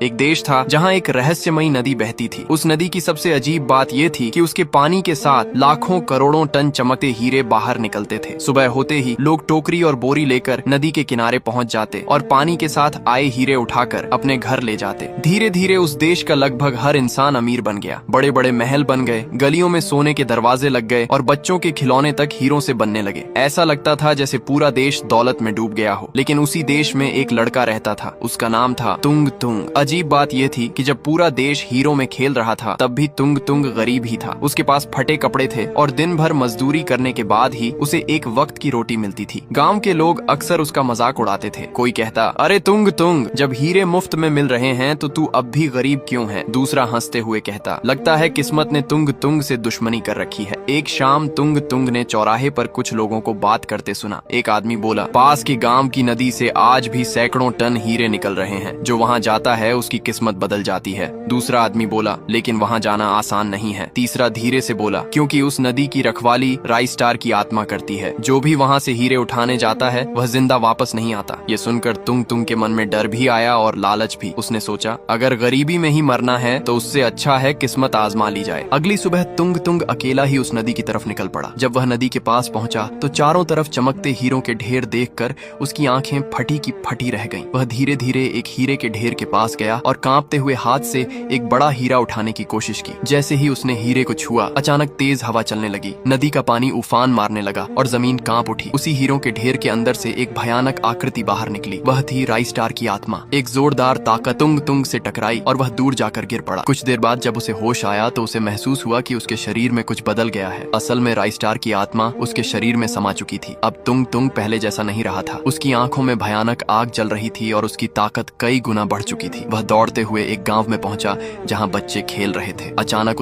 एक देश था जहाँ एक रहस्यमयी नदी बहती थी। उस नदी की सबसे अजीब बात ये थी कि उसके पानी के साथ लाखों करोड़ों टन चमकते हीरे बाहर निकलते थे। सुबह होते ही लोग टोकरी और बोरी लेकर नदी के किनारे पहुँच जाते और पानी के साथ आए हीरे उठाकर अपने घर ले जाते। धीरे धीरे उस देश का लगभग हर इंसान अमीर बन गया। बड़े बड़े महल बन गए, गलियों में सोने के दरवाजे लग गए और बच्चों के खिलौने तक हीरों से बनने लगे। ऐसा लगता था जैसे पूरा देश दौलत में डूब गया हो। लेकिन उसी देश में एक लड़का रहता था, उसका नाम था तुंग तुंग। अजीब बात यह थी कि जब पूरा देश हीरो में खेल रहा था तब भी तुंग तुंग गरीब ही था। उसके पास फटे कपड़े थे और दिन भर मजदूरी करने के बाद ही उसे एक वक्त की रोटी मिलती थी। गांव के लोग अक्सर उसका मजाक उड़ाते थे। कोई कहता, अरे तुंग तुंग, जब हीरे मुफ्त में मिल रहे हैं तो तू अब भी गरीब क्यों है? दूसरा हंसते हुए कहता, लगता है किस्मत ने तुंग तुंग से दुश्मनी कर रखी है। एक शाम तुंग तुंग ने चौराहे पर कुछ लोगों को बात करते सुना। एक आदमी बोला, पास की गांव की नदी से आज भी सैकड़ों टन हीरे निकल रहे हैं। जो वहाँ जाता है उसकी किस्मत बदल जाती है। दूसरा आदमी बोला, लेकिन वहाँ जाना आसान नहीं है। तीसरा धीरे से बोला, क्योंकि उस नदी की रखवाली राइस्टार की आत्मा करती है। जो भी वहाँ से हीरे उठाने जाता है वह जिंदा वापस नहीं आता। ये सुनकर तुंग तुंग के मन में डर भी आया और लालच भी। उसने सोचा, अगर गरीबी में ही मरना है तो उससे अच्छा है किस्मत आजमा ली जाए। अगली सुबह तुंग तुंग अकेला ही उस नदी की तरफ निकल पड़ा। जब वह नदी के पास पहुंचा तो चारों तरफ चमकते हीरों के ढेर देखकर उसकी आंखें फटी की फटी रह गईं। वह धीरे धीरे एक हीरे के ढेर के पास गया और कांपते हुए हाथ से एक बड़ा हीरा उठाने की कोशिश की। जैसे ही उसने हीरे को छुआ, अचानक तेज हवा चलने लगी। नदी का पानी उफान मारने लगा और जमीन कांप उठी। उसी हीरों के ढेर के अंदर से एक भयानक आकृति बाहर निकली। वह थी राइस्टार की आत्मा। एक जोरदार ताकत तुंग तुंग से टकराई और वह दूर जाकर गिर पड़ा। कुछ देर बाद जब उसे होश आया तो उसे महसूस हुआ कि उसके शरीर में कुछ बदल गया है। असल में राइस्टार की आत्मा उसके शरीर में समा चुकी थी। अब तुंग तुंग पहले जैसा नहीं रहा था। उसकी आंखों में भयानक आग जल रही थी और उसकी ताकत कई गुना बढ़ चुकी थी। वह दौड़ते हुए एक गांव में पहुंचा जहां बच्चे खेल रहे थे। अचानक